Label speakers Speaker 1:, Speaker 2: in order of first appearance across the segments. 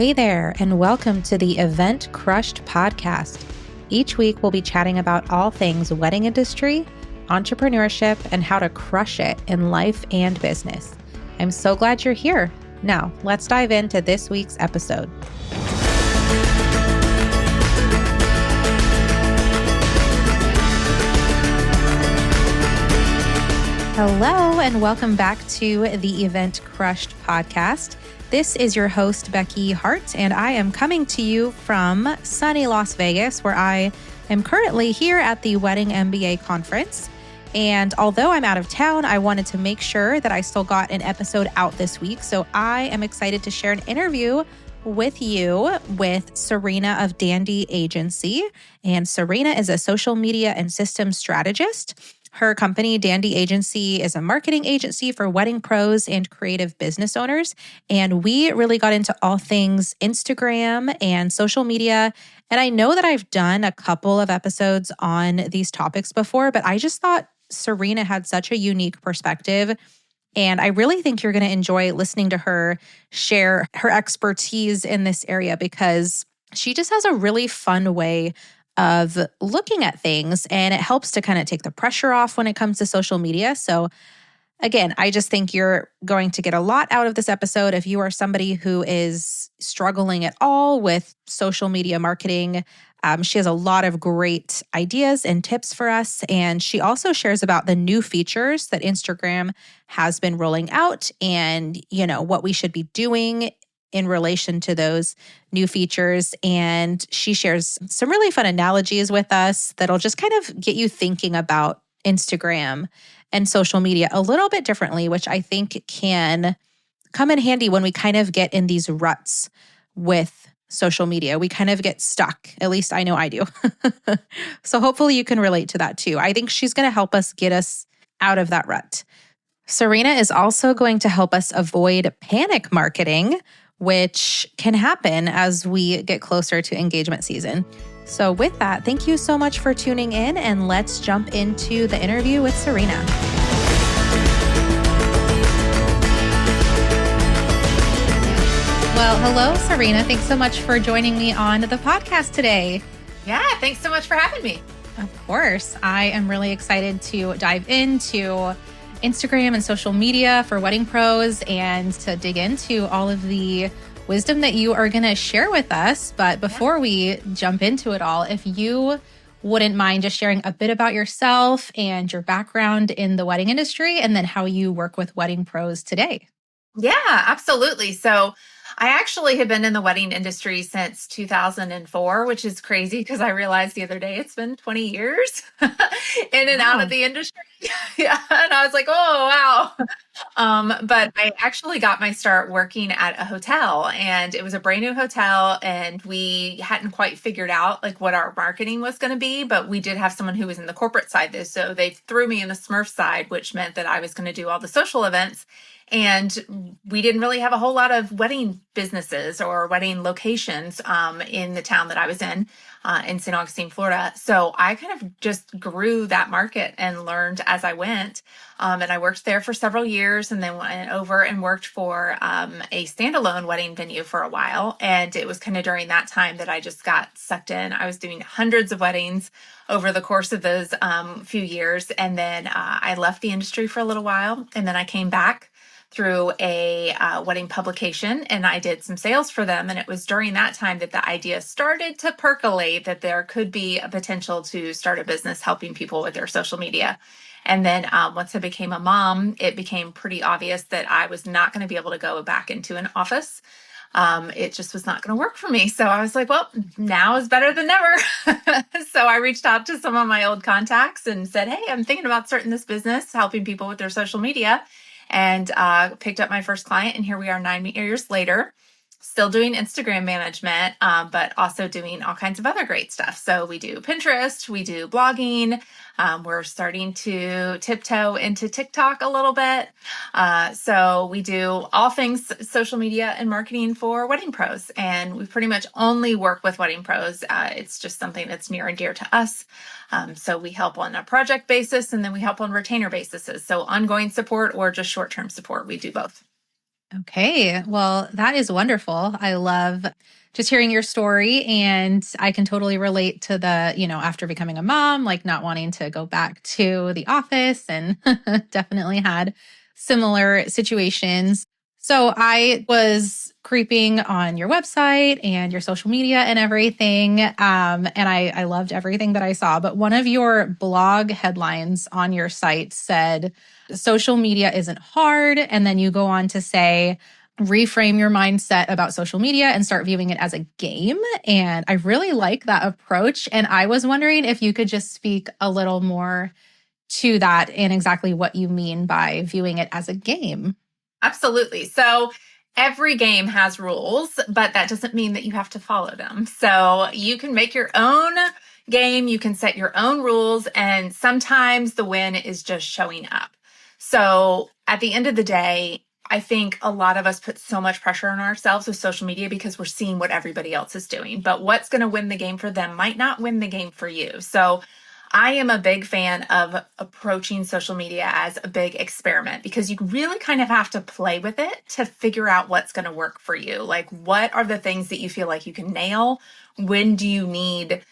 Speaker 1: Hey there, and welcome to the Event Crushed podcast. Each week, we'll be chatting about all things wedding industry, entrepreneurship, and how to crush it in life and business. I'm so glad you're here. Now, let's dive into this week's episode. Hello, and welcome back to the Event Crushed podcast. This is your host, Becky Hart, and I am coming to you from sunny Las Vegas, where I am currently here at the Wedding MBA conference. And although I'm out of town, I wanted to make sure that I still got an episode out this week. So I am excited to share an interview with you with Serena of Dande Agency. And Serena is a social media and systems strategist. Her company, Dande Agency, is a marketing agency for wedding pros and creative business owners. And we really got into all things Instagram and social media. And I know that I've done a couple of episodes on these topics before, but I just thought Serena had such a unique perspective. And I really think you're going to enjoy listening to her share her expertise in this area because she just has a really fun way of looking at things, and it helps to kind of take the pressure off when it comes to social media. So again, I just think you're going to get a lot out of this episode. If you are somebody who is struggling at all with social media marketing, she has a lot of great ideas and tips for us. And she also shares about the new features that Instagram has been rolling out and, what we should be doing in relation to those new features. And she shares some really fun analogies with us that'll just kind of get you thinking about Instagram and social media a little bit differently, which I think can come in handy when we kind of get in these ruts with social media. We kind of get stuck. At least I know I do. So hopefully you can relate to that too. I think she's going to help us get us out of that rut. Serena is also going to help us avoid panic marketing, which can happen as we get closer to engagement season. So with that, thank you so much for tuning in, and let's jump into the interview with Serena. Well, hello, Serena. Thanks so much for joining me on the podcast today.
Speaker 2: Yeah, thanks so much for having me.
Speaker 1: Of course. I am really excited to dive into Instagram and social media for wedding pros and to dig into all of the wisdom that you are going to share with us. But before we jump into it all, if you wouldn't mind just sharing a bit about yourself and your background in the wedding industry and then how you work with wedding pros today.
Speaker 2: Yeah, absolutely. So I actually have been in the wedding industry since 2004, which is crazy because I realized the other day it's been 20 years in and out of the industry. Yeah. And I was like, oh, wow. But I actually got my start working at a hotel, and it was a brand new hotel, and we hadn't quite figured out like what our marketing was going to be, but we did have someone who was in the corporate side though. So they threw me in the Smurf side, which meant that I was going to do all the social events. And we didn't really have a whole lot of wedding businesses or wedding locations in the town that I was in St. Augustine, Florida. So I kind of just grew that market and learned as I went. And I worked there for several years and then went over and worked for a standalone wedding venue for a while. And it was kind of during that time that I just got sucked in. I was doing hundreds of weddings over the course of those few years. And then I left the industry for a little while, and then I came back through a wedding publication, and I did some sales for them. And it was during that time that the idea started to percolate that there could be a potential to start a business helping people with their social media. And then once I became a mom, it became pretty obvious that I was not going to be able to go back into an office. It just was not going to work for me. So I was like, well, now is better than never. So I reached out to some of my old contacts and said, hey, I'm thinking about starting this business, helping people with their social media. And picked up my first client, and here we are 9 years later, still doing Instagram management, but also doing all kinds of other great stuff. So we do Pinterest, we do blogging, we're starting to tiptoe into TikTok a little bit. So we do all things social media and marketing for wedding pros, and we pretty much only work with wedding pros. It's just something that's near and dear to us. So we help on a project basis, and then we help on retainer basis. So ongoing support or just short-term support, we do both.
Speaker 1: Okay. Well, that is wonderful. I love just hearing your story. And I can totally relate to after becoming a mom, like not wanting to go back to the office and definitely had similar situations. So I was creeping on your website and your social media and everything. And I loved everything that I saw. But one of your blog headlines on your site said, social media isn't hard. And then you go on to say, reframe your mindset about social media and start viewing it as a game. And I really like that approach. And I was wondering if you could just speak a little more to that and exactly what you mean by viewing it as a game.
Speaker 2: Absolutely. So every game has rules, but that doesn't mean that you have to follow them. So you can make your own game, you can set your own rules, and sometimes the win is just showing up. So at the end of the day, I think a lot of us put so much pressure on ourselves with social media because we're seeing what everybody else is doing. But what's going to win the game for them might not win the game for you. So I am a big fan of approaching social media as a big experiment because you really kind of have to play with it to figure out what's going to work for you. Like, what are the things that you feel like you can nail? When do you need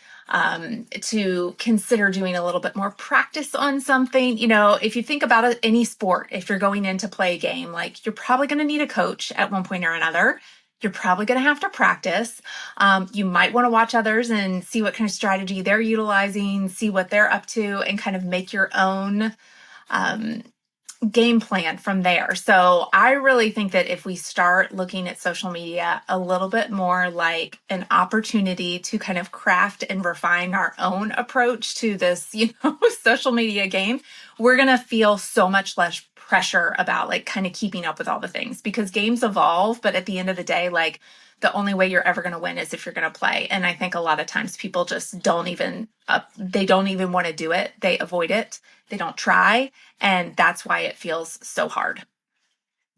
Speaker 2: to consider doing a little bit more practice on something? If you think about it, any sport, if you're going in to play a game, like you're probably going to need a coach at one point or another. You're probably going to have to practice. You might want to watch others and see what kind of strategy they're utilizing, see what they're up to, and kind of make your own game plan from there. So I really think that if we start looking at social media a little bit more like an opportunity to kind of craft and refine our own approach to this, social media game, we're going to feel so much less pressure about like kind of keeping up with all the things, because games evolve, but at the end of the day, like the only way you're ever going to win is if you're going to play. And I think a lot of times people just don't even want to do it. They avoid it. They don't try. And that's why it feels so hard.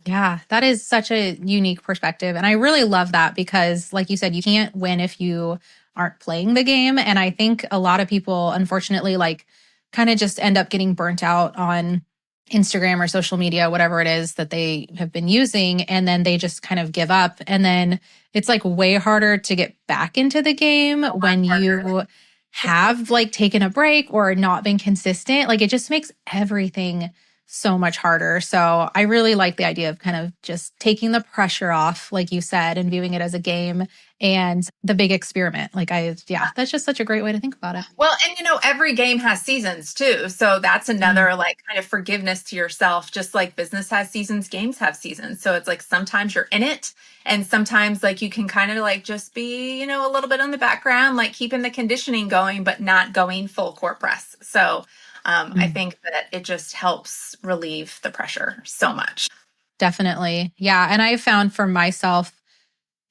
Speaker 1: Yeah, that is such a unique perspective. And I really love that because, like you said, you can't win if you aren't playing the game. And I think a lot of people, unfortunately, like kind of just end up getting burnt out on Instagram or social media, whatever it is that they have been using. And then they just kind of give up. And then it's like way harder to get back into the game when you have like taken a break or not been consistent. Like it just makes everything so much harder. So I really like the idea of kind of just taking the pressure off, like you said, and viewing it as a game and the big experiment. That's just such a great way to think about it.
Speaker 2: Well, and every game has seasons too. So that's another like kind of forgiveness to yourself. Just like business has seasons, games have seasons. So it's like sometimes you're in it and sometimes like you can kind of like just be, a little bit on the background, like keeping the conditioning going, but not going full court press. So I think that it just helps relieve the pressure so much.
Speaker 1: Definitely. Yeah. And I found for myself,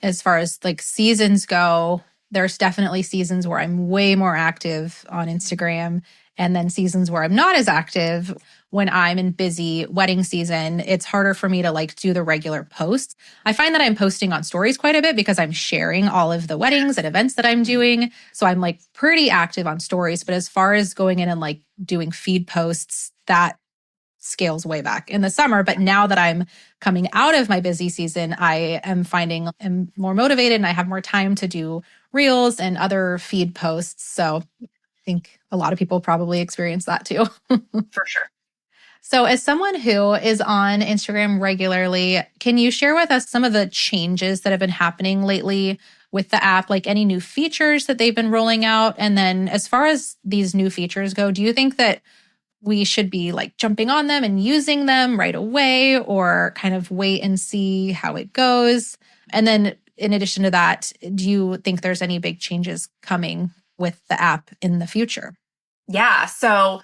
Speaker 1: as far as like seasons go, there's definitely seasons where I'm way more active on Instagram and then seasons where I'm not as active. When I'm in busy wedding season, it's harder for me to like do the regular posts. I find that I'm posting on stories quite a bit because I'm sharing all of the weddings and events that I'm doing. So I'm like pretty active on stories. But as far as going in and like doing feed posts, that scales way back in the summer. But now that I'm coming out of my busy season, I am finding I'm more motivated and I have more time to do reels and other feed posts. So I think a lot of people probably experience that too.
Speaker 2: For sure.
Speaker 1: So, as someone who is on Instagram regularly, can you share with us some of the changes that have been happening lately with the app, like any new features that they've been rolling out? And then, as far as these new features go, do you think that we should be like jumping on them and using them right away or kind of wait and see how it goes? And then, in addition to that, do you think there's any big changes coming with the app in the future?
Speaker 2: Yeah. So,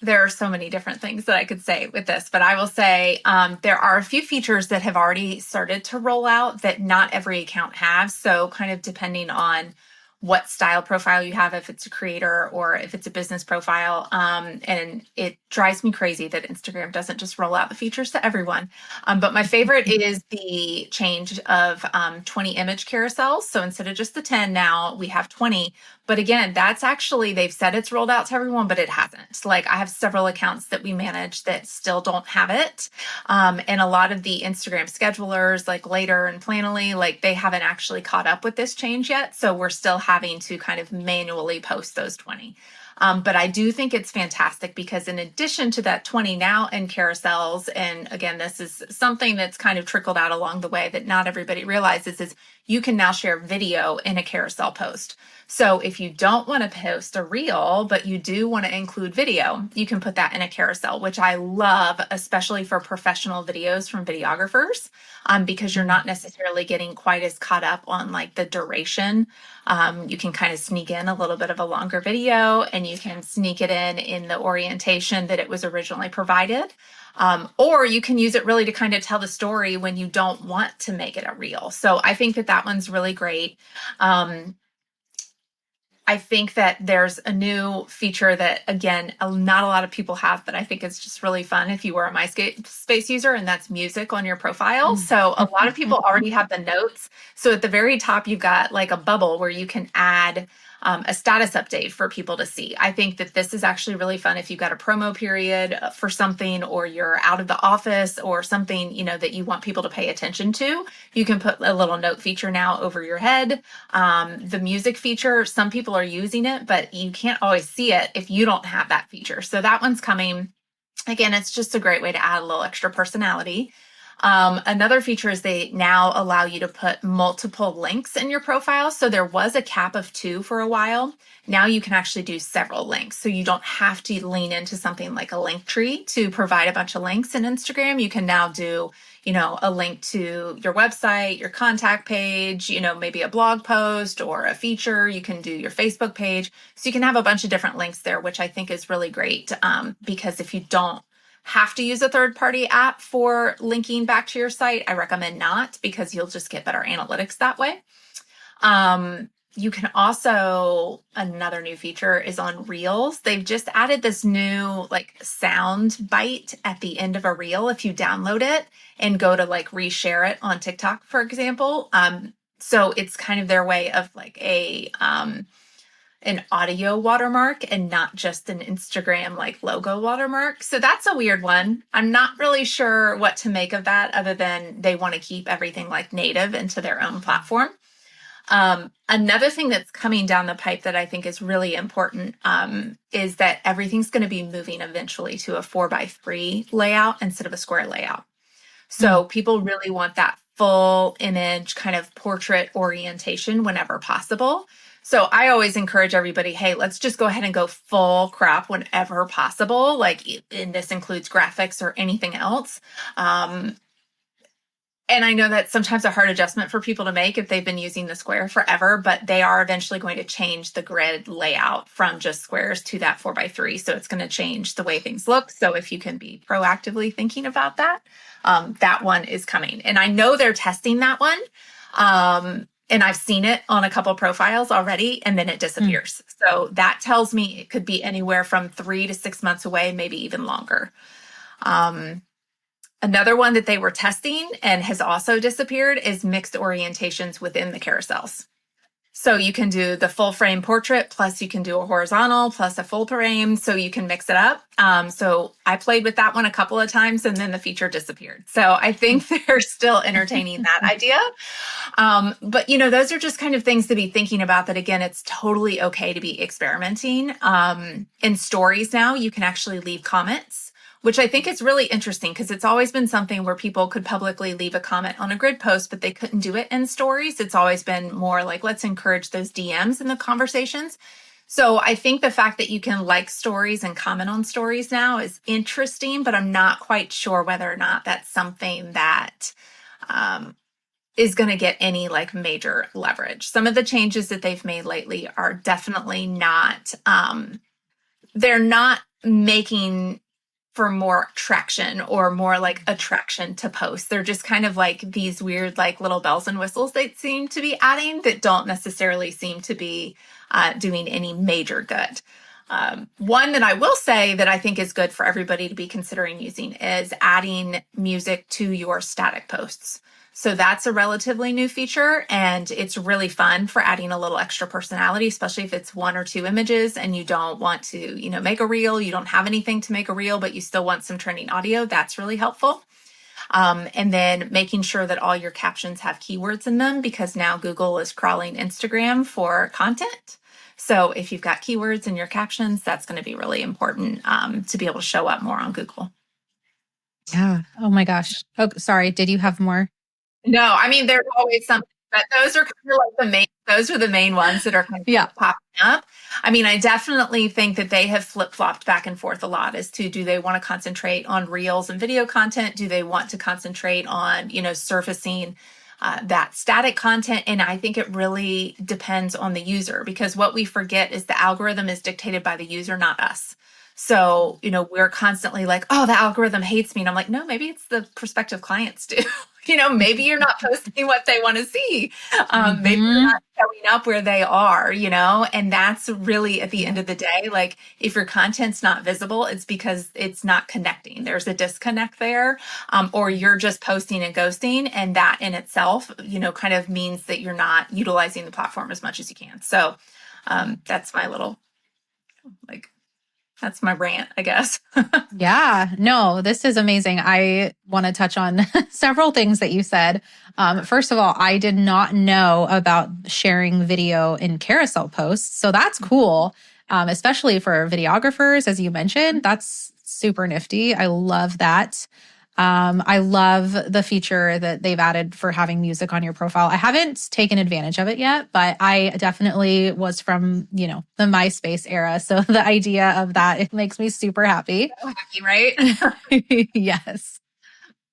Speaker 2: there are so many different things that I could say with this, but I will say there are a few features that have already started to roll out that not every account has. So kind of depending on what style profile you have, if it's a creator or if it's a business profile. And it drives me crazy that Instagram doesn't just roll out the features to everyone. But my favorite is the change of 20 image carousels. So instead of just the 10, now we have 20. But again, that's actually, they've said it's rolled out to everyone, but it hasn't. Like, I have several accounts that we manage that still don't have it. And a lot of the Instagram schedulers, like Later and Planoly, like they haven't actually caught up with this change yet. So we're still having to kind of manually post those 20. But I do think it's fantastic because in addition to that 20 now in carousels, and again, this is something that's kind of trickled out along the way that not everybody realizes, is you can now share video in a carousel post. So if you don't want to post a reel, but you do want to include video, you can put that in a carousel, which I love, especially for professional videos from videographers, because you're not necessarily getting quite as caught up on like the duration. You can kind of sneak in a little bit of a longer video, and you can sneak it in the orientation that it was originally provided. Or you can use it really to kind of tell the story when you don't want to make it a reel. So I think that that one's really great. I think that there's a new feature that, again, not a lot of people have, but I think it's just really fun if you were a MySpace user, and that's music on your profile. So a lot of people already have the notes. So at the very top, you've got like a bubble where you can add a status update for people to see. I think that this is actually really fun if you've got a promo period for something, or you're out of the office or something, you know, that you want people to pay attention to. You can put a little note feature now over your head. The music feature, some people are using it, but you can't always see it if you don't have that feature. So that one's coming. Again, it's just a great way to add a little extra personality. Another feature is they now allow you to put multiple links in your profile. So there was a cap of 2 for a while. Now you can actually do several links. So you don't have to lean into something like a link tree to provide a bunch of links in Instagram. You can now do, you know, a link to your website, your contact page, you know, maybe a blog post or a feature. You can do your Facebook page. So you can have a bunch of different links there, which I think is really great, because if you don't have to use a third-party app for linking back to your site, I recommend not, because you'll just get better analytics that way. You can also, another new feature is on Reels. They've just added this new like sound bite at the end of a reel if you download it and go to like reshare it on TikTok, for example. So it's kind of their way of like an audio watermark and not just an Instagram like logo watermark. So that's a weird one. I'm not really sure what to make of that, other than they want to keep everything like native into their own platform. Another thing that's coming down the pipe that I think is really important is that everything's going to be moving eventually to a 4:3 layout instead of a square layout. So people really want that full image kind of portrait orientation whenever possible. So I always encourage everybody, hey, let's just go ahead and go full crop whenever possible. Like, and this includes graphics or anything else. And I know that's sometimes a hard adjustment for people to make if they've been using the square forever, but they are eventually going to change the grid layout from just squares to that 4:3. So it's going to change the way things look. So if you can be proactively thinking about that, that one is coming. And I know they're testing that one. And I've seen it on a couple of profiles already, and then it disappears. So that tells me it could be anywhere from 3 to 6 months away, maybe even longer. Another one that they were testing and has also disappeared is mixed orientations within the carousels. So you can do the full frame portrait, plus you can do a horizontal, plus a full frame, so you can mix it up. So I played with that one a couple of times, and then the feature disappeared. So I think they're still entertaining that idea. But, you know, those are just kind of things to be thinking about, that, again, it's totally okay to be experimenting. In stories now, you can actually leave comments, which I think is really interesting, because it's always been something where people could publicly leave a comment on a grid post, but they couldn't do it in stories. It's always been more like, let's encourage those DMs in the conversations. So I think the fact that you can like stories and comment on stories now is interesting, but I'm not quite sure whether or not that's something that is going to get any like major leverage. Some of the changes that they've made lately are definitely not, they're not making for more traction or more like attraction to posts. They're just kind of like these weird, like little bells and whistles they seem to be adding that don't necessarily seem to be doing any major good. One that I will say that I think is good for everybody to be considering using is adding music to your static posts. So that's a relatively new feature, and it's really fun for adding a little extra personality, especially if it's one or two images and you don't want to, make a reel, you don't have anything to make a reel, but you still want some trending audio. That's really helpful. And then making sure that all your captions have keywords in them, because now Google is crawling Instagram for content. So if you've got keywords in your captions, that's going to be really important to be able to show up more on Google.
Speaker 1: Yeah. Oh my gosh. Oh, sorry. Did you have more?
Speaker 2: No, I mean, there's always something, but those are kind of like those are the main ones that are kind of popping up. I mean, I definitely think that they have flip-flopped back and forth a lot as to, do they want to concentrate on reels and video content? Do they want to concentrate on, surfacing that static content? And I think it really depends on the user, because what we forget is the algorithm is dictated by the user, not us. So, we're constantly like, oh, the algorithm hates me. And I'm like, no, maybe it's the prospective clients do. Maybe you're not posting what they want to see. Maybe you're not showing up where they are, and that's really at the end of the day, like if your content's not visible, it's because it's not connecting. There's a disconnect there, or you're just posting and ghosting. And that in itself, kind of means that you're not utilizing the platform as much as you can. So that's my little, that's my rant, I guess.
Speaker 1: Yeah, no, this is amazing. I want to touch on several things that you said. First of all, I did not know about sharing video in carousel posts. So that's cool, especially for videographers, as you mentioned. That's super nifty. I love that. I love the feature that they've added for having music on your profile. I haven't taken advantage of it yet, but I definitely was from, the MySpace era. So the idea of that, it makes me super happy.
Speaker 2: So happy, right?
Speaker 1: Yes.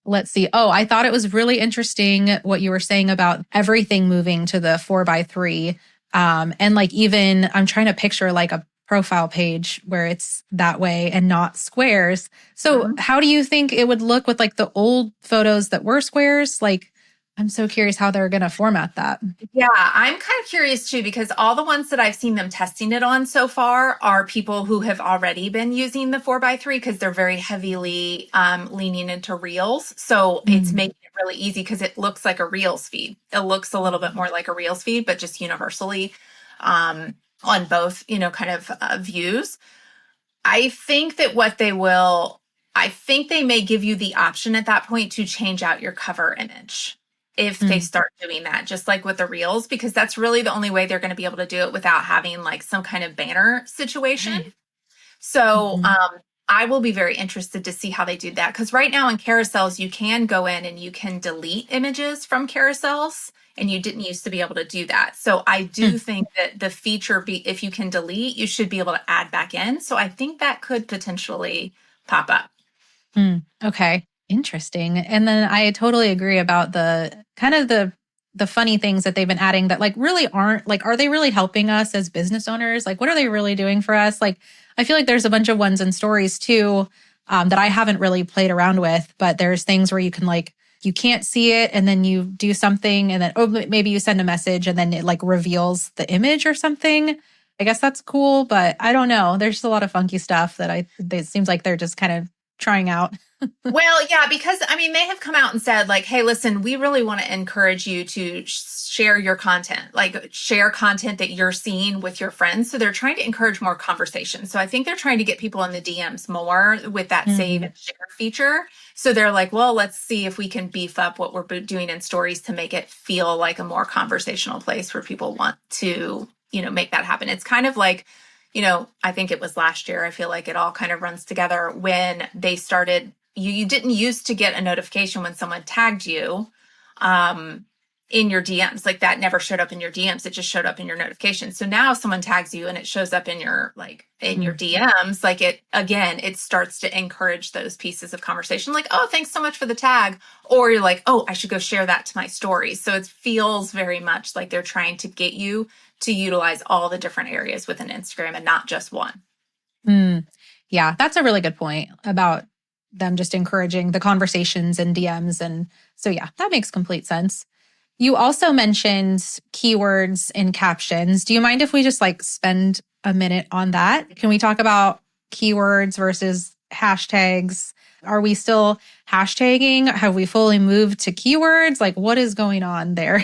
Speaker 1: Let's see. Oh, I thought it was really interesting what you were saying about everything moving to the 4x3. And like, even I'm trying to picture like a profile page where it's that way and not squares. So how do you think it would look with like the old photos that were squares? Like, I'm so curious how they're going to format that.
Speaker 2: Yeah, I'm kind of curious too, because all the ones that I've seen them testing it on so far are people who have already been using the 4x3, because they're very heavily leaning into Reels. So it's making it really easy, because it looks like a Reels feed. It looks a little bit more like a Reels feed, but just universally on both, kind of views. I think that I think they may give you the option at that point to change out your cover image if they start doing that, just like with the Reels, because that's really the only way they're going to be able to do it without having like some kind of banner situation. So I will be very interested to see how they do that, because right now in carousels, you can go in and you can delete images from carousels, and you didn't used to be able to do that. So I do think that the feature, if you can delete, you should be able to add back in. So I think that could potentially pop up.
Speaker 1: Okay. Interesting. And then I totally agree about the kind of the funny things that they've been adding that like really aren't like, are they really helping us as business owners? Like, what are they really doing for us? Like, I feel like there's a bunch of ones in stories too, that I haven't really played around with, but there's things where you can like, you can't see it and then you do something and then, oh, maybe you send a message and then it like reveals the image or something. I guess that's cool, but I don't know. There's a lot of funky stuff that it seems like they're just kind of trying out.
Speaker 2: Well, yeah, because I mean, they have come out and said like, hey, listen, we really want to encourage you to share your content, like share content that you're seeing with your friends. So they're trying to encourage more conversation. So I think they're trying to get people in the DMs more with that save and share feature. So they're like, well, let's see if we can beef up what we're doing in stories to make it feel like a more conversational place where people want to, make that happen. It's kind of like, I think it was last year. I feel like it all kind of runs together when they started. You didn't used to get a notification when someone tagged you in your DMs. Like that never showed up in your DMs. It just showed up in your notifications. So now if someone tags you and it shows up in your your DMs, like it starts to encourage those pieces of conversation. Like, oh, thanks so much for the tag. Or you're like, oh, I should go share that to my stories. So it feels very much like they're trying to get you to utilize all the different areas within Instagram and not just one.
Speaker 1: Yeah, that's a really good point about them just encouraging the conversations and DMs. And so, yeah, that makes complete sense. You also mentioned keywords in captions. Do you mind if we just like spend a minute on that? Can we talk about keywords versus hashtags? Are we still hashtagging? Have we fully moved to keywords? Like, what is going on there?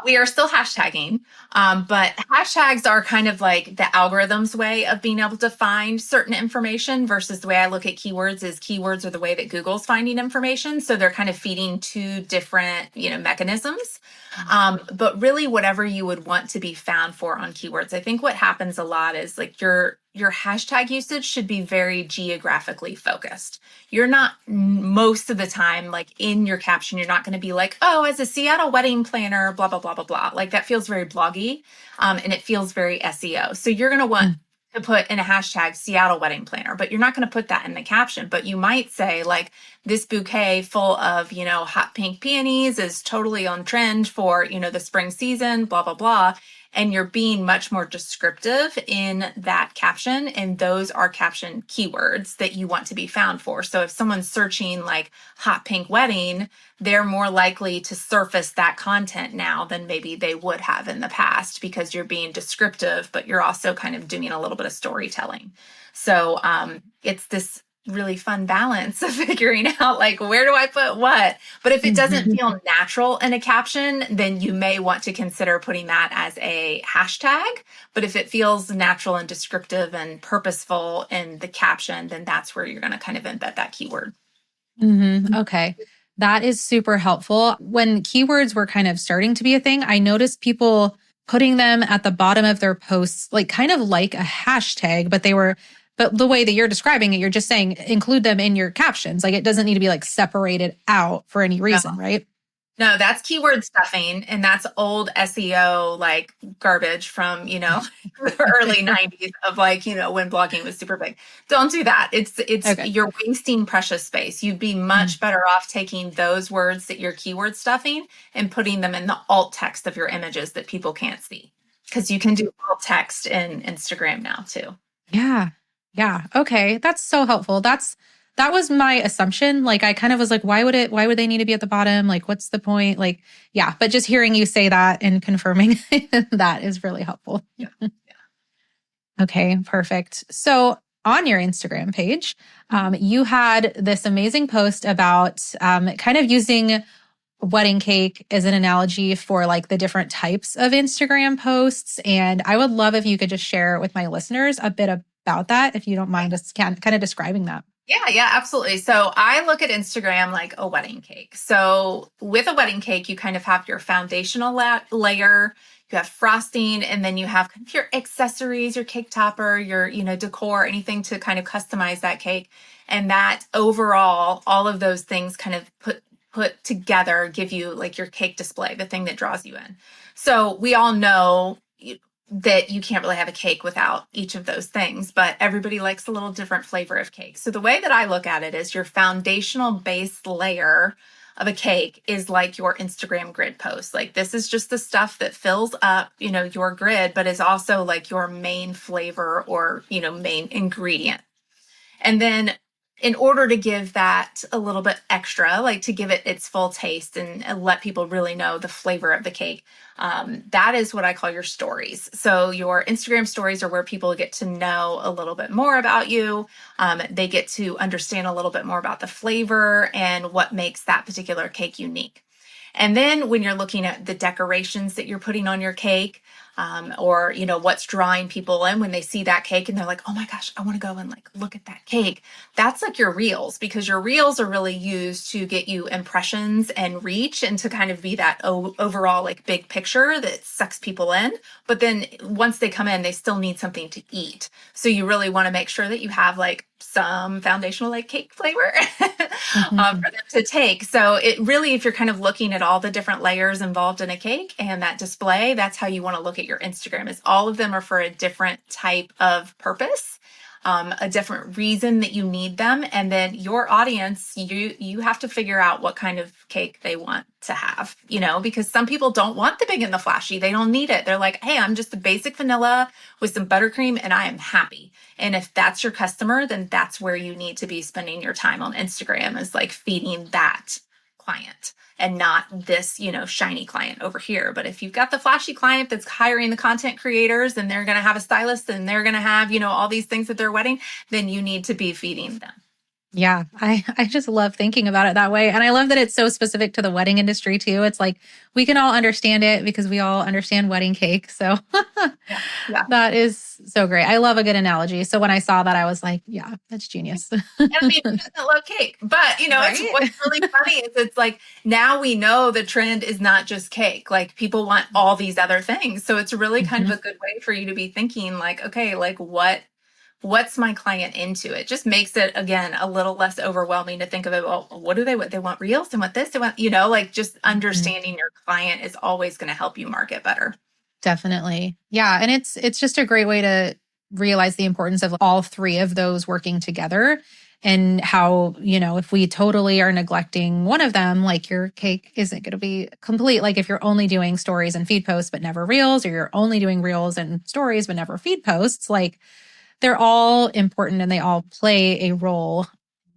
Speaker 2: We are still hashtagging, but hashtags are kind of like the algorithm's way of being able to find certain information versus the way I look at keywords is keywords are the way that Google's finding information. So they're kind of feeding two different, mechanisms. But really whatever you would want to be found for on keywords. I think what happens a lot is like your hashtag usage should be very geographically focused. You're not most of the time, like in your caption, you're not going to be like, oh, as a Seattle wedding planner, blah, blah, blah, blah, blah. Like that feels very bloggy and it feels very SEO. So you're going to want to put in a hashtag Seattle wedding planner, but you're not going to put that in the caption. But you might say like this bouquet full of, hot pink peonies is totally on trend for, the spring season, blah, blah, blah. And you're being much more descriptive in that caption. And those are caption keywords that you want to be found for. So if someone's searching like hot pink wedding, they're more likely to surface that content now than maybe they would have in the past because you're being descriptive, but you're also kind of doing a little bit of storytelling. So it's this really fun balance of figuring out like, where do I put what? But if it doesn't feel natural in a caption, then you may want to consider putting that as a hashtag. But if it feels natural and descriptive and purposeful in the caption, then that's where you're going to kind of embed that keyword.
Speaker 1: Okay. That is super helpful. When keywords were kind of starting to be a thing, I noticed people putting them at the bottom of their posts, like kind of like a hashtag, but the way that you're describing it, you're just saying include them in your captions. Like it doesn't need to be like separated out for any reason, right?
Speaker 2: No, that's keyword stuffing. And that's old SEO like garbage from, the early 90s of like, when blogging was super big. Don't do that. It's okay. You're wasting precious space. You'd be much better off taking those words that you're keyword stuffing and putting them in the alt text of your images that people can't see. Because you can do alt text in Instagram now too.
Speaker 1: Yeah. Yeah. Okay. That's so helpful. That was my assumption. Like I kind of was like, why would they need to be at the bottom? Like, what's the point? Like, yeah, but just hearing you say that and confirming that is really helpful.
Speaker 2: Yeah.
Speaker 1: Okay, perfect. So on your Instagram page, you had this amazing post about kind of using wedding cake as an analogy for like the different types of Instagram posts. And I would love if you could just share with my listeners a bit about that, if you don't mind just kind of describing that.
Speaker 2: Yeah, absolutely. So I look at Instagram like a wedding cake. So with a wedding cake, you kind of have your foundational layer, you have frosting, and then you have your accessories, your cake topper, your, decor, anything to kind of customize that cake. And that overall, all of those things kind of put together give you like your cake display, the thing that draws you in. So we all know that you can't really have a cake without each of those things, but everybody likes a little different flavor of cake. So the way that I look at it is your foundational base layer of a cake is like your Instagram grid post. Like this is just the stuff that fills up, your grid, but is also like your main flavor or, main ingredient. And then in order to give that a little bit extra, like to give it its full taste and let people really know the flavor of the cake, that is what I call your stories. So your Instagram stories are where people get to know a little bit more about you. They get to understand a little bit more about the flavor and what makes that particular cake unique. And then when you're looking at the decorations that you're putting on your cake, or, what's drawing people in when they see that cake and they're like, oh my gosh, I want to go and like, look at that cake. That's like your reels, because your reels are really used to get you impressions and reach and to kind of be that overall like big picture that sucks people in. But then once they come in, they still need something to eat. So you really want to make sure that you have like some foundational like cake flavor for them to take. So it really, if you're kind of looking at all the different layers involved in a cake and that display, that's how you want to look at your Instagram, is all of them are for a different type of purpose. a different reason that you need them. And then your audience, you have to figure out what kind of cake they want to have, because some people don't want the big and the flashy. They don't need it. They're like, hey, I'm just a basic vanilla with some buttercream and I am happy. And if that's your customer, then that's where you need to be spending your time on Instagram, is like feeding that client and not this, shiny client over here. But if you've got the flashy client that's hiring the content creators and they're going to have a stylist and they're going to have, all these things at their wedding, then you need to be feeding them.
Speaker 1: Yeah, I just love thinking about it that way. And I love that it's so specific to the wedding industry too. It's like we can all understand it because we all understand wedding cake. So
Speaker 2: yeah.
Speaker 1: That is so great. I love a good analogy. So when I saw that, I was like, yeah, that's genius.
Speaker 2: I mean, who doesn't love cake? But,
Speaker 1: Right?
Speaker 2: what's really funny is it's like now we know the trend is not just cake. Like people want all these other things. So it's really kind of a good way for you to be thinking like, okay, like what's my client into? It just makes it, again, a little less overwhelming to think of it. Well, what do they want? They want reels. They want this. They want, like just understanding your client is always going to help you market better.
Speaker 1: Definitely. Yeah. And it's just a great way to realize the importance of all three of those working together, and how, if we totally are neglecting one of them, like your cake isn't going to be complete. Like if you're only doing stories and feed posts, but never reels, or you're only doing reels and stories, but never feed posts, like they're all important and they all play a role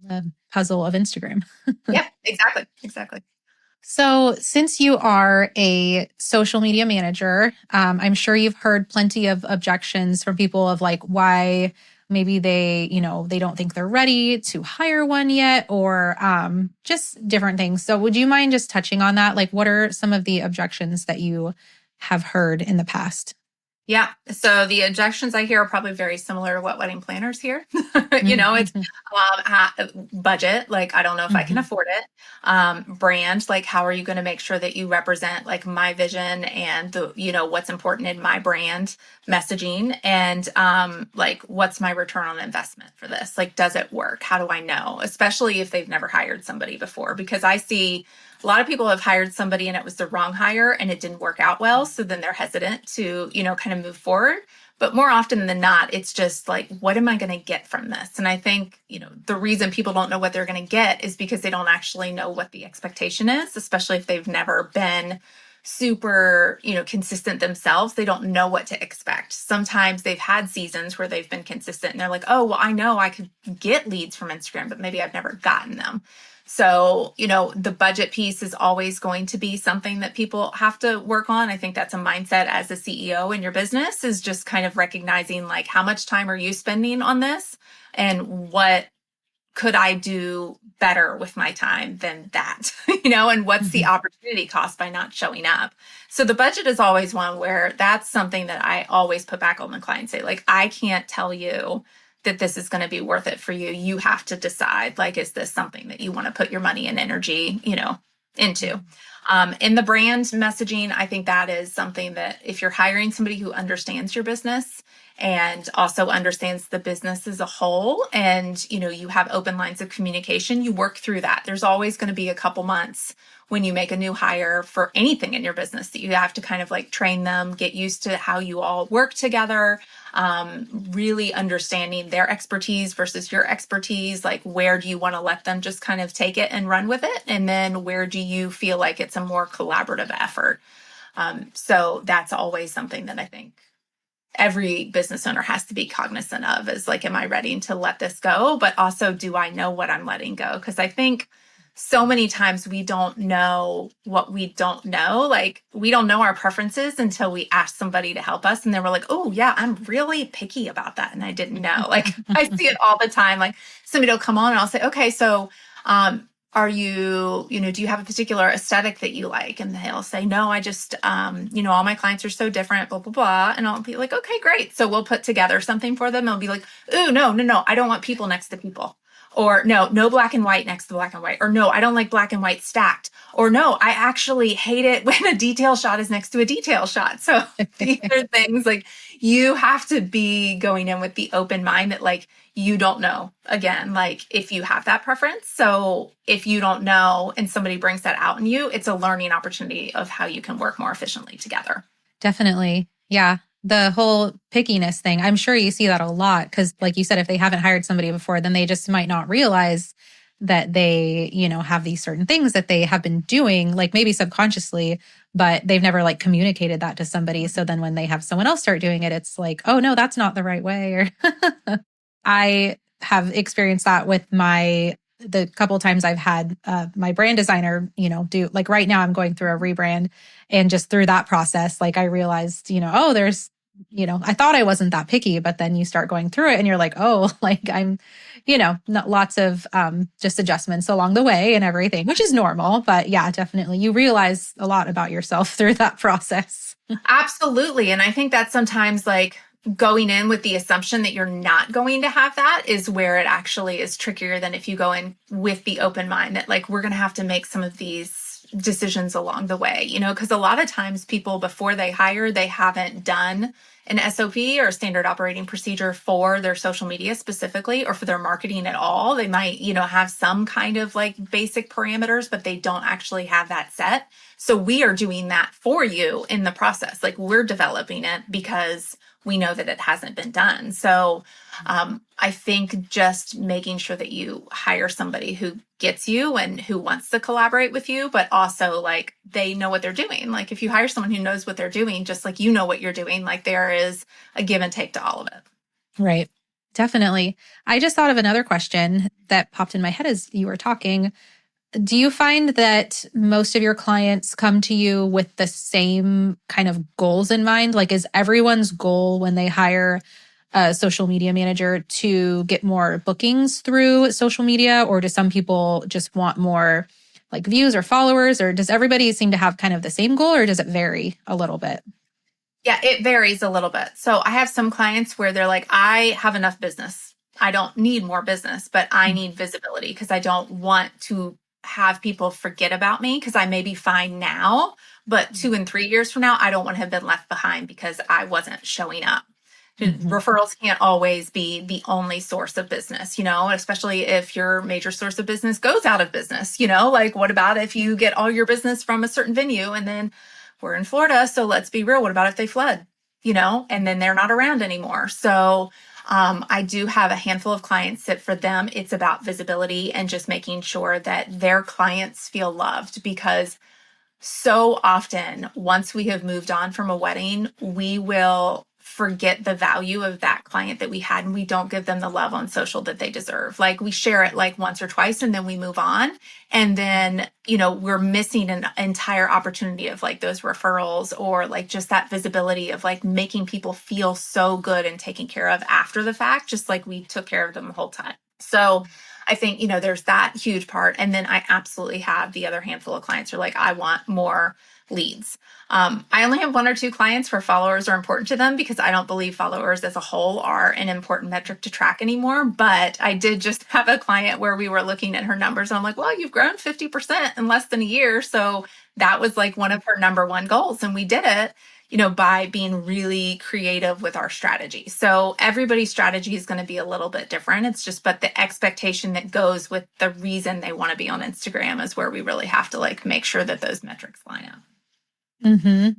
Speaker 1: in the puzzle of Instagram.
Speaker 2: Yeah, exactly.
Speaker 1: So since you are a social media manager, I'm sure you've heard plenty of objections from people of like why maybe they don't think they're ready to hire one yet, or just different things. So would you mind just touching on that? Like what are some of the objections that you have heard in the past?
Speaker 2: Yeah. So the objections I hear are probably very similar to what wedding planners hear. It's budget. Like, I don't know if I can afford it. Brand. Like, how are you going to make sure that you represent like my vision and what's important in my brand messaging? And like, what's my return on investment for this? Like, does it work? How do I know? Especially if they've never hired somebody before, because I see a lot of people have hired somebody and it was the wrong hire and it didn't work out well. So then they're hesitant to, kind of move forward. But more often than not, it's just like, what am I going to get from this? And I think, the reason people don't know what they're going to get is because they don't actually know what the expectation is, especially if they've never been super, consistent themselves. They don't know what to expect. Sometimes they've had seasons where they've been consistent and they're like, oh, well, I know I could get leads from Instagram, but maybe I've never gotten them. So, the budget piece is always going to be something that people have to work on. I think that's a mindset as a CEO in your business, is just kind of recognizing like, how much time are you spending on this and what could I do better with my time than that, and what's the opportunity cost by not showing up? So the budget is always one where that's something that I always put back on the client, say like, I can't tell you that this is going to be worth it for you. You have to decide, like, is this something that you want to put your money and energy, into? In the brand messaging, I think that is something that if you're hiring somebody who understands your business and also understands the business as a whole, and, you have open lines of communication, you work through that. There's always going to be a couple months when you make a new hire for anything in your business that you have to kind of like train them, get used to how you all work together, really understanding their expertise versus your expertise. Like, where do you want to let them just kind of take it and run with it? And then where do you feel like it's a more collaborative effort? So that's always something that I think every business owner has to be cognizant of, is like, am I ready to let this go? But also, do I know what I'm letting go? Because I think so many times we don't know what we don't know. Like, we don't know our preferences until we ask somebody to help us. And then we're like, oh yeah, I'm really picky about that. And I didn't know. Like, I see it all the time. Like, somebody will come on and I'll say, okay, so, are you, do you have a particular aesthetic that you like? And they'll say, no, I just, all my clients are so different, blah, blah, blah. And I'll be like, okay, great. So we'll put together something for them. I'll be like, ooh, no. I don't want people next to people. Or no black and white next to black and white. Or no, I don't like black and white stacked. Or no, I actually hate it when a detail shot is next to a detail shot. So these are things like, you have to be going in with the open mind that like, you don't know, again, like if you have that preference. So if you don't know and somebody brings that out in you, it's a learning opportunity of how you can work more efficiently together.
Speaker 1: Definitely. Yeah. the whole pickiness thing, I'm sure you see that a lot because, like you said, if they haven't hired somebody before, then they just might not realize that they, have these certain things that they have been doing, like maybe subconsciously, but they've never like communicated that to somebody. So then when they have someone else start doing it, it's like, oh no, that's not the right way. Or I have experienced that with the couple of times I've had my brand designer, do like right now I'm going through a rebrand, and just through that process, like I realized, oh, there's, I thought I wasn't that picky, but then you start going through it and you're like, oh, like I'm, not lots of just adjustments along the way and everything, which is normal. But yeah, definitely you realize a lot about yourself through that process.
Speaker 2: Absolutely. And I think that sometimes like going in with the assumption that you're not going to have that is where it actually is trickier than if you go in with the open mind that like, we're going to have to make some of these decisions along the way, because a lot of times people before they hire, they haven't done an SOP or standard operating procedure for their social media specifically, or for their marketing at all. They might, have some kind of like basic parameters, but they don't actually have that set. So we are doing that for you in the process. Like we're developing it because we know that it hasn't been done. So I think just making sure that you hire somebody who gets you and who wants to collaborate with you, but also like they know what they're doing. Like if you hire someone who knows what they're doing, just like you know what you're doing, like there is a give and take to all of it.
Speaker 1: Right. Definitely. I just thought of another question that popped in my head as you were talking. Do you find that most of your clients come to you with the same kind of goals in mind? Like, is everyone's goal when they hire a social media manager to get more bookings through social media? Or do some people just want more like views or followers? Or does everybody seem to have kind of the same goal, or does it vary a little bit?
Speaker 2: Yeah, it varies a little bit. So I have some clients where they're like, I have enough business. I don't need more business, but I need visibility because I don't want to have people forget about me because I may be fine now, but 2 and 3 years from now, I don't want to have been left behind because I wasn't showing up.
Speaker 1: Mm-hmm.
Speaker 2: Referrals can't always be the only source of business, especially if your major source of business goes out of business, like what about if you get all your business from a certain venue and then we're in Florida, so let's be real, what about if they flood, and then they're not around anymore? So I do have a handful of clients that for them, it's about visibility and just making sure that their clients feel loved, because so often once we have moved on from a wedding, we will forget the value of that client that we had, and we don't give them the love on social that they deserve. Like we share it like once or twice and then we move on. And then, we're missing an entire opportunity of like those referrals or like just that visibility of like making people feel so good and taken care of after the fact, just like we took care of them the whole time. So I think, there's that huge part. And then I absolutely have the other handful of clients who are like, I want more leads. I only have 1 or 2 clients where followers are important to them because I don't believe followers as a whole are an important metric to track anymore. But I did just have a client where we were looking at her numbers and I'm like, well, you've grown 50% in less than a year. So that was like one of her number one goals. And we did it, by being really creative with our strategy. So everybody's strategy is going to be a little bit different. It's just, but the expectation that goes with the reason they want to be on Instagram is where we really have to like make sure that those metrics line up.
Speaker 1: Mm-hmm.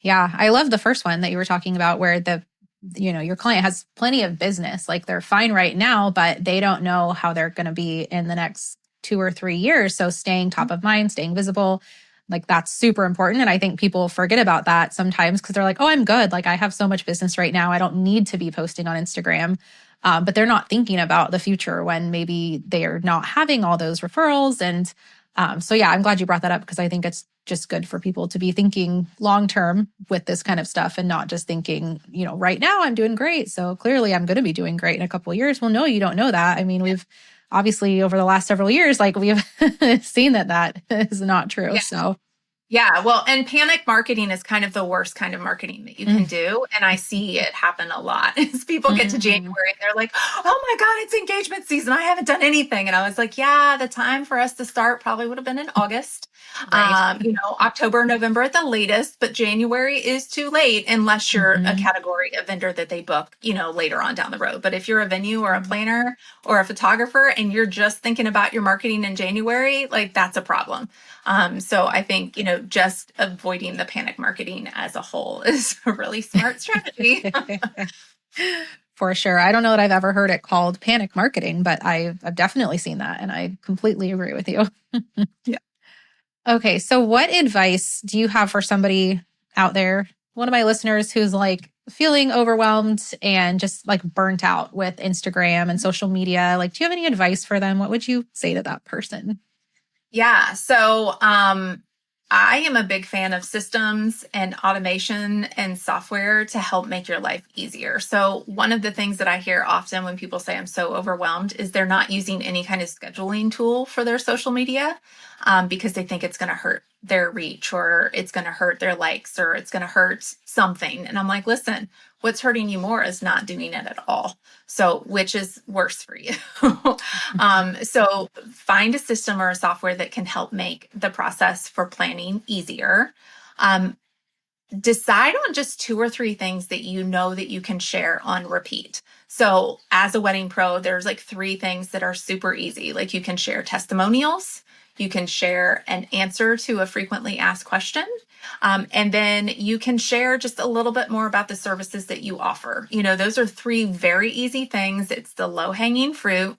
Speaker 1: Yeah. I love the first one that you were talking about where your client has plenty of business, like they're fine right now, but they don't know how they're going to be in the next 2 or 3 years. So staying top of mind, staying visible, like that's super important. And I think people forget about that sometimes because they're like, oh, I'm good. Like I have so much business right now. I don't need to be posting on Instagram. But they're not thinking about the future when maybe they're not having all those referrals. And so yeah, I'm glad you brought that up because I think it's just good for people to be thinking long-term with this kind of stuff and not just thinking, right now I'm doing great. So clearly I'm going to be doing great in a couple of years. Well, no, you don't know that. I mean, we've obviously over the last several years, like we've seen that is not true.
Speaker 2: Yeah.
Speaker 1: So
Speaker 2: yeah, well, and panic marketing is kind of the worst kind of marketing that you can do. And I see it happen a lot as people get to January and they're like, oh my God, it's engagement season. I haven't done anything. And I was like, yeah, the time for us to start probably would have been in August,
Speaker 1: right.
Speaker 2: October, November at the latest, but January is too late unless you're a category, a vendor that they book, later on down the road. But if you're a venue or a planner or a photographer and you're just thinking about your marketing in January, like that's a problem. So I think, just avoiding the panic marketing as a whole is a really smart strategy.
Speaker 1: For sure. I don't know that I've ever heard it called panic marketing, but I've definitely seen that. And I completely agree with you.
Speaker 2: Yeah.
Speaker 1: Okay. So what advice do you have for somebody out there? One of my listeners who's like feeling overwhelmed and just like burnt out with Instagram and social media. Like, do you have any advice for them? What would you say to that person?
Speaker 2: Yeah. So I am a big fan of systems and automation and software to help make your life easier. So one of the things that I hear often when people say I'm so overwhelmed is they're not using any kind of scheduling tool for their social media because they think it's going to hurt their reach or it's going to hurt their likes or it's going to hurt something. And I'm like, listen, what's hurting you more is not doing it at all. So which is worse for you? So find a system or a software that can help make the process for planning easier. Decide on just 2 or 3 things that you know that you can share on repeat. So as a wedding pro, there's like 3 things that are super easy. Like you can share testimonials, you can share an answer to a frequently asked question, and then you can share just a little bit more about the services that you offer. Those are 3 very easy things. It's the low-hanging fruit,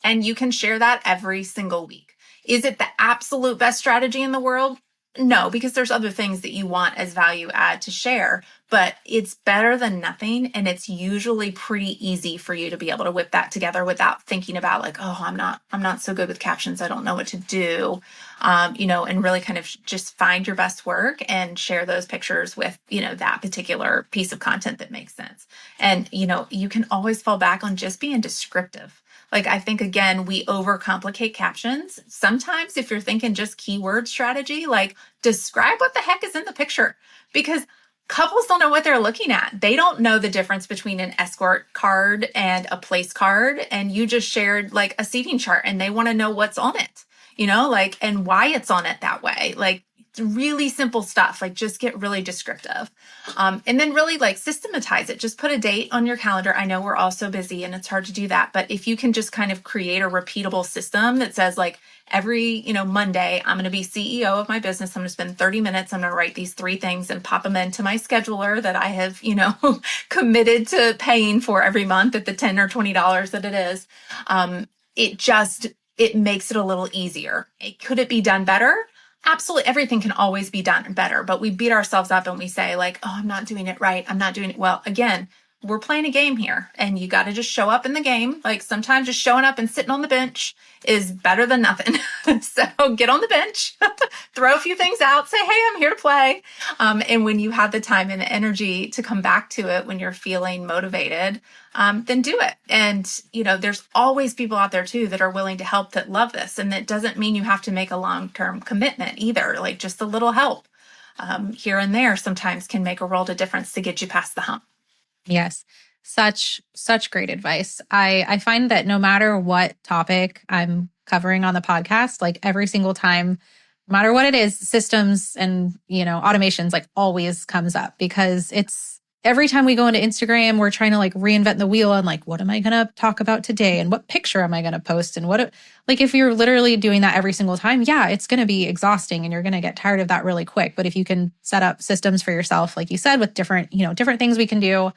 Speaker 2: and you can share that every single week. Is it the absolute best strategy in the world? No, because there's other things that you want as value add to share, but it's better than nothing. And it's usually pretty easy for you to be able to whip that together without thinking about like, oh, I'm not so good with captions. I don't know what to do. And really kind of just find your best work and share those pictures with, that particular piece of content that makes sense. And, you can always fall back on just being descriptive. Like, I think, again, we overcomplicate captions. Sometimes if you're thinking just keyword strategy, like describe what the heck is in the picture, because couples don't know what they're looking at. They don't know the difference between an escort card and a place card. And you just shared like a seating chart and they want to know what's on it, and why it's on it that way. Like, it's really simple stuff. Like, just get really descriptive. And then really like systematize it. Just put a date on your calendar. I know we're all so busy and it's hard to do that, but if you can just kind of create a repeatable system that says like every, Monday, I'm going to be CEO of my business. I'm going to spend 30 minutes. I'm going to write these 3 things and pop them into my scheduler that I have, committed to paying for every month at the $10 or $20 that it is. It makes it a little easier. Could it be done better? Absolutely. Everything can always be done better, but we beat ourselves up and we say like, oh, I'm not doing it right. I'm not doing it well. Again, we're playing a game here and you got to just show up in the game. Like sometimes just showing up and sitting on the bench is better than nothing. So get on the bench, throw a few things out, say, hey, I'm here to play. And when you have the time and the energy to come back to it, when you're feeling motivated, then do it. And, there's always people out there too that are willing to help, that love this. And that doesn't mean you have to make a long-term commitment either. Like just a little help here and there sometimes can make a world of difference to get you past the hump.
Speaker 1: Yes. Such great advice. I find that no matter what topic I'm covering on the podcast, like every single time, no matter what it is, systems and, automations like always comes up, because it's every time we go into Instagram, we're trying to like reinvent the wheel and like, what am I going to talk about today? And what picture am I going to post? And like, if you're literally doing that every single time, yeah, it's going to be exhausting and you're going to get tired of that really quick. But if you can set up systems for yourself, like you said, with different things we can do,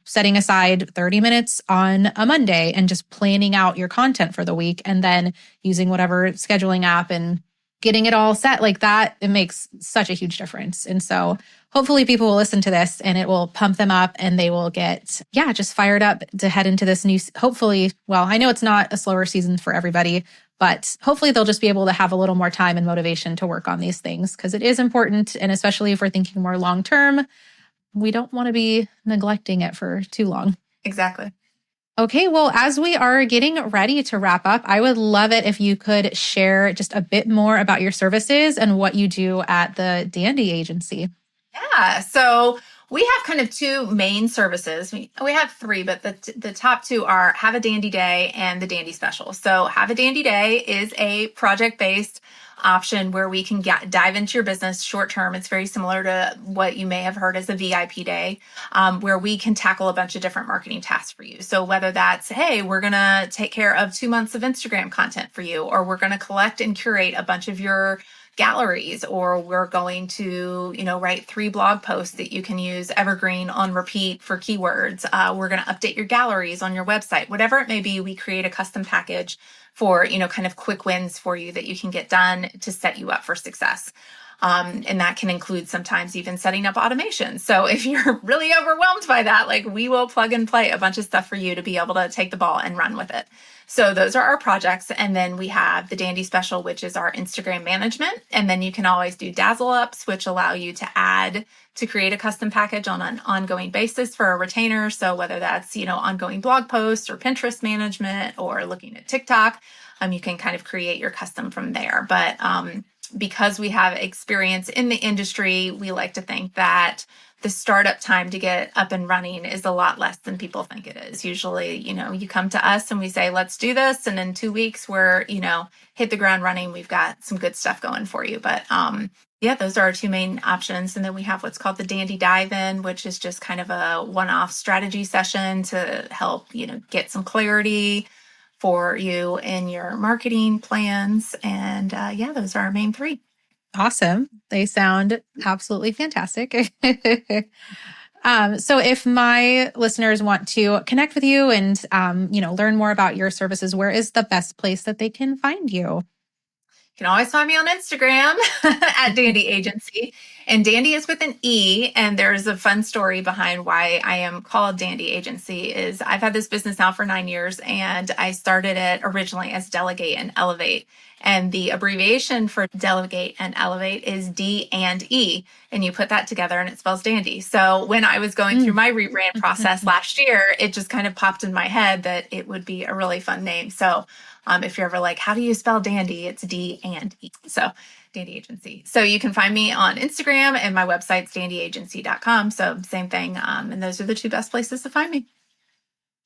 Speaker 1: setting aside 30 minutes on a Monday and just planning out your content for the week and then using whatever scheduling app and getting it all set like that, it makes such a huge difference. And so hopefully people will listen to this and it will pump them up and they will get, just fired up to head into this new, hopefully, well, I know it's not a slower season for everybody, but hopefully they'll just be able to have a little more time and motivation to work on these things because it is important. And especially if we're thinking more long-term, we don't want to be neglecting it for too long.
Speaker 2: Exactly.
Speaker 1: Okay, well, as we are getting ready to wrap up, I would love it if you could share just a bit more about your services and what you do at the Dande agency.
Speaker 2: Yeah, so we have kind of 2 main services. We have 3, but the top 2 are Have a Dande Day and the Dande Special. So Have a Dande Day is a project-based option where we can dive into your business short term. It's very similar to what you may have heard as a VIP day, where we can tackle a bunch of different marketing tasks for you. So whether that's, hey, we're going to take care of 2 months of Instagram content for you, or we're going to collect and curate a bunch of your galleries, or we're going to, write 3 blog posts that you can use evergreen on repeat for keywords. We're going to update your galleries on your website, whatever it may be. We create a custom package for, kind of quick wins for you that you can get done to set you up for success. And that can include sometimes even setting up automation. So if you're really overwhelmed by that, like, we will plug and play a bunch of stuff for you to be able to take the ball and run with it. So those are our projects. And then we have the Dande Special, which is our Instagram management. And then you can always do dazzle ups, which allow you to create a custom package on an ongoing basis for a retainer. So whether that's, ongoing blog posts or Pinterest management or looking at TikTok, you can kind of create your custom from there. But because we have experience in the industry, we like to think that the startup time to get up and running is a lot less than people think it is. Usually, you come to us and we say, let's do this. And in 2 weeks, we're, hit the ground running. We've got some good stuff going for you. But yeah, those are our 2 main options. And then we have what's called the Dande Dive-In, which is just kind of a one-off strategy session to help, get some clarity for you in your marketing plans. And yeah, those are our main 3.
Speaker 1: Awesome. They sound absolutely fantastic. So if my listeners want to connect with you and, learn more about your services, where is the best place that they can find you?
Speaker 2: You can always find me on Instagram at Dande Agency. And Dande is with an E. And there's a fun story behind why I am called Dande Agency. Is I've had this business now for 9 years, and I started it originally as Delegate and Elevate. And the abbreviation for Delegate and Elevate is D and E. And you put that together and it spells Dande. So when I was going through my rebrand process last year, it just kind of popped in my head that it would be a really fun name. So if you're ever like, how do you spell Dande? It's D and E. So Dande Agency. So you can find me on Instagram, and my website's dandeagency.com. So same thing. And those are the 2 best places to find me.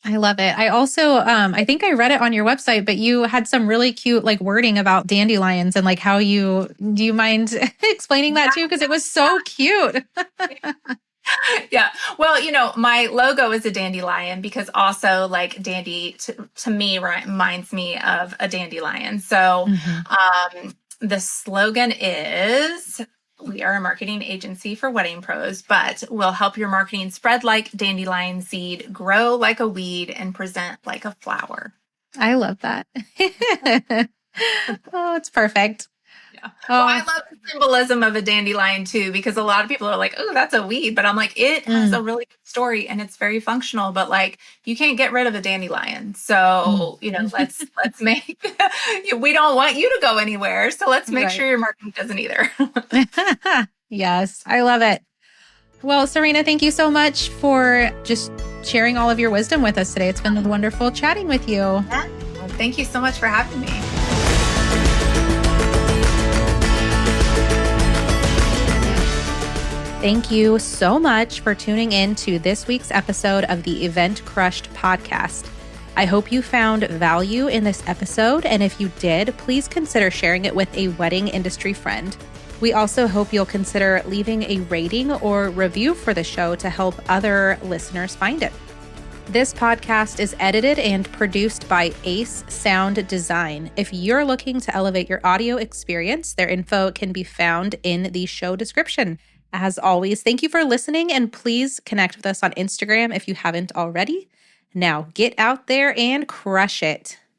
Speaker 1: I love it. I also, I think I read it on your website, but you had some really cute wording about dandelions and do you mind explaining that too? Because it was so cute.
Speaker 2: Yeah. Well, my logo is a dandelion because also Dande to me reminds me of a dandelion. So the slogan is, we are a marketing agency for wedding pros, but we'll help your marketing spread like dandelion seed, grow like a weed, and present like a flower.
Speaker 1: I love that. Oh, it's perfect.
Speaker 2: Yeah. Well, I love the symbolism of a dandelion too, because a lot of people are like, oh, that's a weed. But I'm like, it has a really good story and it's very functional, but you can't get rid of a dandelion. So, let's make, we don't want you to go anywhere. So let's make sure your marketing doesn't either.
Speaker 1: Yes, I love it. Well, Serena, thank you so much for just sharing all of your wisdom with us today. It's been wonderful chatting with you.
Speaker 2: Yeah. Well, thank you so much for having me.
Speaker 1: Thank you so much for tuning in to this week's episode of the Event Crushed podcast. I hope you found value in this episode, and if you did, please consider sharing it with a wedding industry friend. We also hope you'll consider leaving a rating or review for the show to help other listeners find it. This podcast is edited and produced by Ace Sound Design. If you're looking to elevate your audio experience, their info can be found in the show description. As always, thank you for listening, and please connect with us on Instagram if you haven't already. Now get out there and crush it.